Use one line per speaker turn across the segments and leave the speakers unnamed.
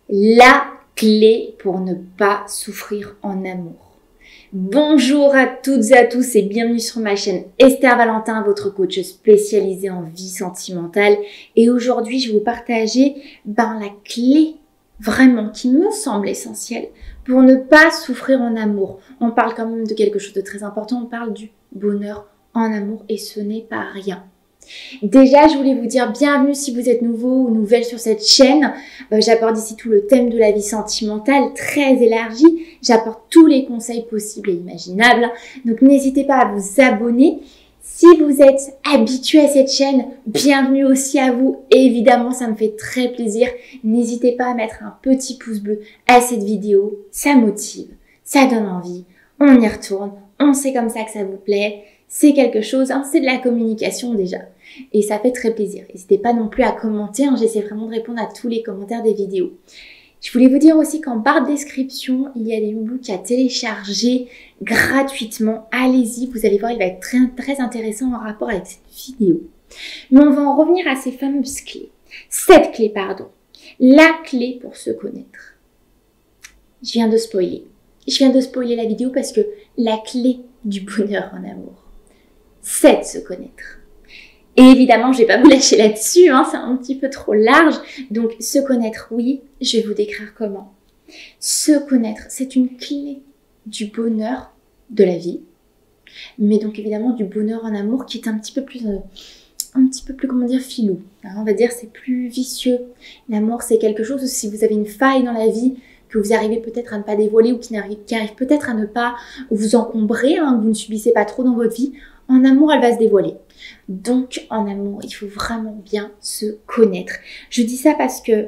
La clé pour ne pas souffrir en amour. Bonjour à toutes et à tous et bienvenue sur ma chaîne Esther Valentin, votre coach spécialisée en vie sentimentale. Et aujourd'hui, je vais vous partager la clé vraiment qui me semble essentielle pour ne pas souffrir en amour. On parle quand même de quelque chose de très important, on parle du bonheur en amour et ce n'est pas rien. Déjà, je voulais vous dire bienvenue si vous êtes nouveau ou nouvelle sur cette chaîne. J'apporte ici tout le thème de la vie sentimentale, très élargi. J'apporte tous les conseils possibles et imaginables. Donc, n'hésitez pas à vous abonner. Si vous êtes habitué à cette chaîne, bienvenue aussi à vous. Et évidemment, ça me fait très plaisir. N'hésitez pas à mettre un petit pouce bleu à cette vidéo. Ça motive, ça donne envie. On y retourne. On sait comme ça que ça vous plaît. C'est quelque chose, c'est de la communication déjà. Et ça fait très plaisir. N'hésitez pas non plus à commenter, j'essaie vraiment de répondre à tous les commentaires des vidéos. Je voulais vous dire aussi qu'en barre de description, il y a des e-books à télécharger gratuitement. Allez-y, vous allez voir, il va être très, très intéressant en rapport avec cette vidéo. Mais on va en revenir à ces fameuses clés. Cette clé, pardon. La clé pour se connaître. Je viens de spoiler. Je viens de spoiler la vidéo parce que la clé du bonheur en amour, c'est de se connaître. Et évidemment, je ne vais pas vous lâcher là-dessus, c'est un petit peu trop large. Donc, se connaître, oui, je vais vous décrire comment. Se connaître, c'est une clé du bonheur de la vie, mais donc évidemment du bonheur en amour qui est un petit peu plus, comment dire, filou. On va dire c'est plus vicieux. L'amour, c'est quelque chose où si vous avez une faille dans la vie, que vous arrivez peut-être à ne pas dévoiler ou qui arrive peut-être à ne pas vous encombrer, que vous ne subissez pas trop dans votre vie, en amour, elle va se dévoiler. Donc, en amour, il faut vraiment bien se connaître. Je dis ça parce que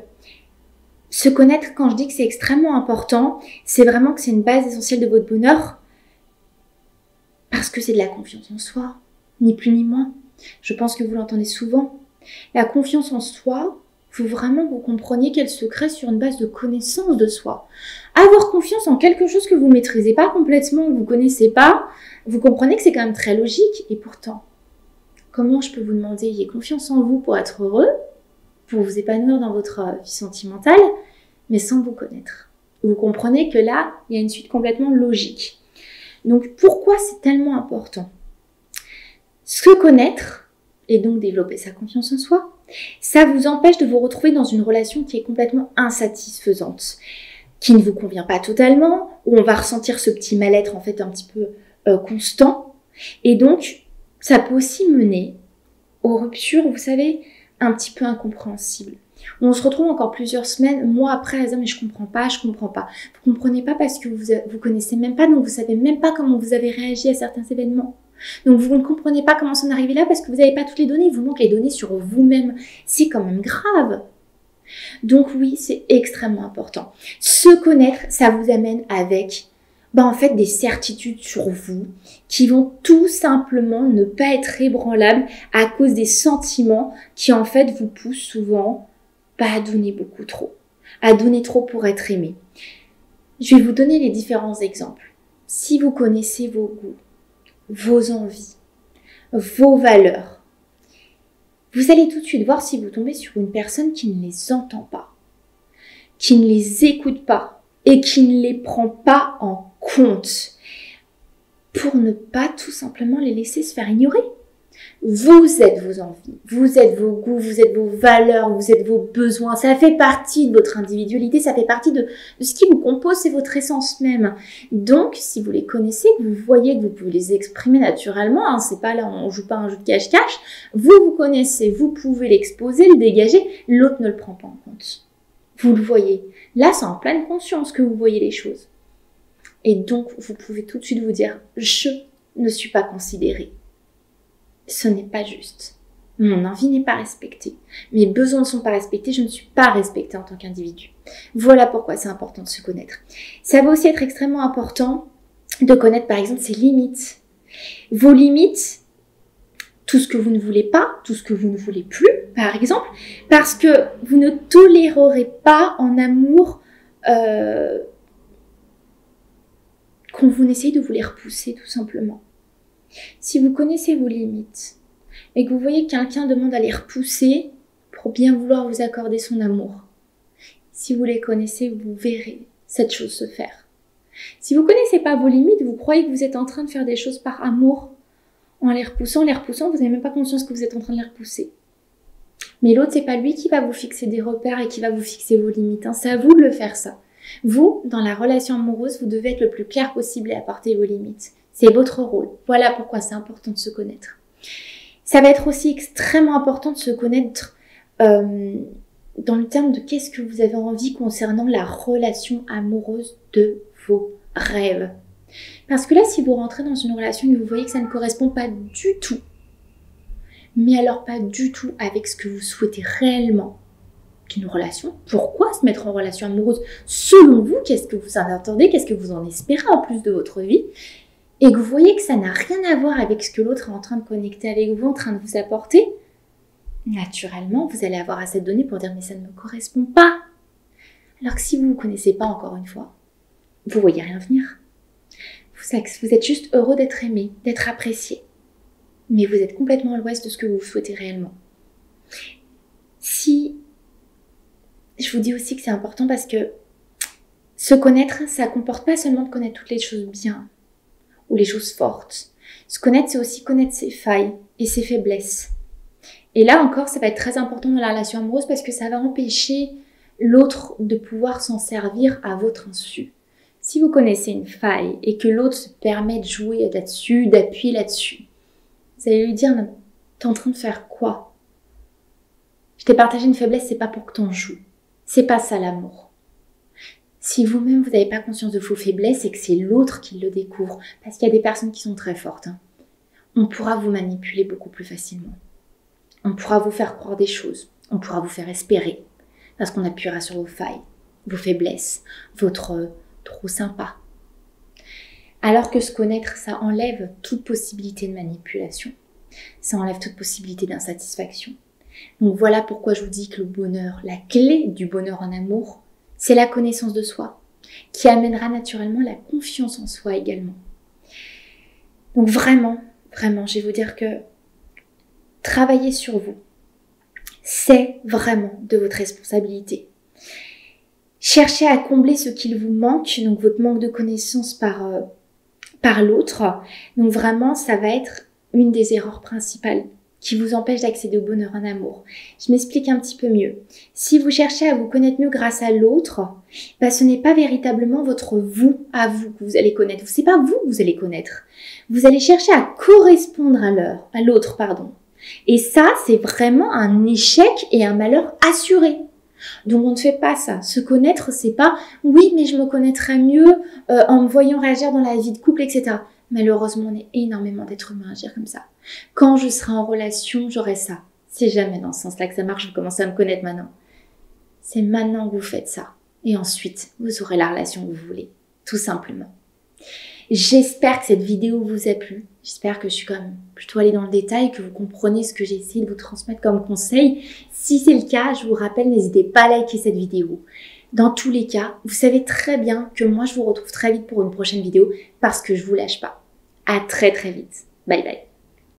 se connaître, quand je dis que c'est extrêmement important, c'est vraiment que c'est une base essentielle de votre bonheur parce que c'est de la confiance en soi, ni plus ni moins. Je pense que vous l'entendez souvent. La confiance en soi, il faut vraiment que vous compreniez qu'elle se crée sur une base de connaissance de soi. Avoir confiance en quelque chose que vous ne maîtrisez pas complètement, que vous ne connaissez pas, vous comprenez que c'est quand même très logique. Et pourtant, comment je peux vous demander ayez confiance en vous pour être heureux, pour vous épanouir dans votre vie sentimentale, mais sans vous connaître? Vous comprenez que là, il y a une suite complètement logique. Donc, pourquoi c'est tellement important? Se connaître et donc développer sa confiance en soi, ça vous empêche de vous retrouver dans une relation qui est complètement insatisfaisante, qui ne vous convient pas totalement, où on va ressentir ce petit mal-être en fait un petit peu constant. Et donc, ça peut aussi mener aux ruptures, vous savez, un petit peu incompréhensibles. On se retrouve encore plusieurs semaines, mois après, à dire mais je comprends pas. Vous comprenez pas parce que vous connaissez même pas, donc vous savez même pas comment vous avez réagi à certains événements. Donc vous ne comprenez pas comment ça en est arrivé là parce que vous n'avez pas toutes les données, il vous manque les données sur vous-même. C'est quand même grave. Donc oui, c'est extrêmement important. Se connaître, ça vous amène avec en fait des certitudes sur vous qui vont tout simplement ne pas être ébranlables à cause des sentiments qui en fait vous poussent souvent à donner beaucoup trop, à donner trop pour être aimé. Je vais vous donner les différents exemples. Si vous connaissez vos goûts, vos envies, vos valeurs, vous allez tout de suite voir si vous tombez sur une personne qui ne les entend pas, qui ne les écoute pas et qui ne les prend pas en compte pour ne pas tout simplement les laisser se faire ignorer. Vous êtes vos envies, vous êtes vos goûts, vous êtes vos valeurs, vous êtes vos besoins. Ça fait partie de votre individualité, ça fait partie de ce qui vous compose, c'est votre essence même. Donc, si vous les connaissez, que vous voyez que vous pouvez les exprimer naturellement, c'est pas là, on joue pas un jeu de cache-cache, vous connaissez, vous pouvez l'exposer, le dégager, l'autre ne le prend pas en compte. Vous le voyez. Là, c'est en pleine conscience que vous voyez les choses. Et donc, vous pouvez tout de suite vous dire, je ne suis pas considérée. Ce n'est pas juste. Mon envie n'est pas respectée. Mes besoins ne sont pas respectés. Je ne suis pas respectée en tant qu'individu. Voilà pourquoi c'est important de se connaître. Ça va aussi être extrêmement important de connaître par exemple ses limites. Vos limites, tout ce que vous ne voulez pas, tout ce que vous ne voulez plus, par exemple, parce que vous ne tolérerez pas en amour qu'on vous essaye de vous les repousser tout simplement. Si vous connaissez vos limites et que vous voyez que quelqu'un demande à les repousser pour bien vouloir vous accorder son amour, Si vous les connaissez, vous verrez cette chose se faire. Si vous ne connaissez pas vos limites, vous croyez que vous êtes en train de faire des choses par amour, en les repoussant, vous n'avez même pas conscience que vous êtes en train de les repousser. Mais l'autre, c'est pas lui qui va vous fixer des repères et qui va vous fixer vos limites. C'est à vous de le faire, ça. Vous, dans la relation amoureuse, vous devez être le plus clair possible et apporter vos limites. C'est votre rôle. Voilà pourquoi c'est important de se connaître. Ça va être aussi extrêmement important de se connaître dans le terme de qu'est-ce que vous avez envie concernant la relation amoureuse de vos rêves. Parce que là, si vous rentrez dans une relation et que vous voyez que ça ne correspond pas du tout, mais alors pas du tout avec ce que vous souhaitez réellement d'une relation, pourquoi se mettre en relation amoureuse selon vous? Qu'est-ce que vous en attendez? Qu'est-ce que vous en espérez en plus de votre vie? Et que vous voyez que ça n'a rien à voir avec ce que l'autre est en train de connecter avec vous, en train de vous apporter, naturellement, vous allez avoir assez de données pour dire « mais ça ne me correspond pas ». Alors que si vous ne vous connaissez pas, encore une fois, vous voyez rien venir. Vous êtes juste heureux d'être aimé, d'être apprécié. Mais vous êtes complètement à l'ouest de ce que vous souhaitez réellement. Je vous dis aussi que c'est important parce que se connaître, ça ne comporte pas seulement de connaître toutes les choses bien ou les choses fortes. Se connaître, c'est aussi connaître ses failles et ses faiblesses. Et là encore, ça va être très important dans la relation amoureuse parce que ça va empêcher l'autre de pouvoir s'en servir à votre insu. Si vous connaissez une faille et que l'autre se permet de jouer là-dessus, d'appuyer là-dessus, vous allez lui dire « t'es en train de faire quoi? Je t'ai partagé une faiblesse, c'est pas pour que t'en joues. C'est pas ça l'amour. » Si vous-même, vous n'avez pas conscience de vos faiblesses, c'est que c'est l'autre qui le découvre. Parce qu'il y a des personnes qui sont très fortes. On pourra vous manipuler beaucoup plus facilement. On pourra vous faire croire des choses. On pourra vous faire espérer. Parce qu'on appuiera sur vos failles, vos faiblesses, votre trop sympa. Alors que se connaître, ça enlève toute possibilité de manipulation. Ça enlève toute possibilité d'insatisfaction. Donc voilà pourquoi je vous dis que le bonheur, la clé du bonheur en amour, c'est la connaissance de soi, qui amènera naturellement la confiance en soi également. Donc vraiment, je vais vous dire que travailler sur vous, c'est vraiment de votre responsabilité. Cherchez à combler ce qu'il vous manque, donc votre manque de connaissance par l'autre. Donc vraiment, ça va être une des erreurs principales qui vous empêche d'accéder au bonheur en amour. Je m'explique un petit peu mieux. Si vous cherchez à vous connaître mieux grâce à l'autre, ce n'est pas véritablement votre vous à vous que vous allez connaître. C'est pas vous que vous allez connaître. Vous allez chercher à correspondre à l'autre. Et ça, c'est vraiment un échec et un malheur assuré. Donc on ne fait pas ça. Se connaître, c'est pas « oui, mais je me connaîtrais mieux en me voyant réagir dans la vie de couple, etc. » Malheureusement, on est énormément d'êtres humains à agir comme ça. Quand je serai en relation, j'aurai ça. C'est jamais dans ce sens-là que ça marche, vous commencez à me connaître maintenant. C'est maintenant que vous faites ça. Et ensuite, vous aurez la relation que vous voulez. Tout simplement. J'espère que cette vidéo vous a plu. J'espère que je suis quand même plutôt allée dans le détail, que vous comprenez ce que j'ai essayé de vous transmettre comme conseil. Si c'est le cas, je vous rappelle, n'hésitez pas à liker cette vidéo. Dans tous les cas, vous savez très bien que moi, je vous retrouve très vite pour une prochaine vidéo parce que je vous lâche pas. À très très vite. Bye bye.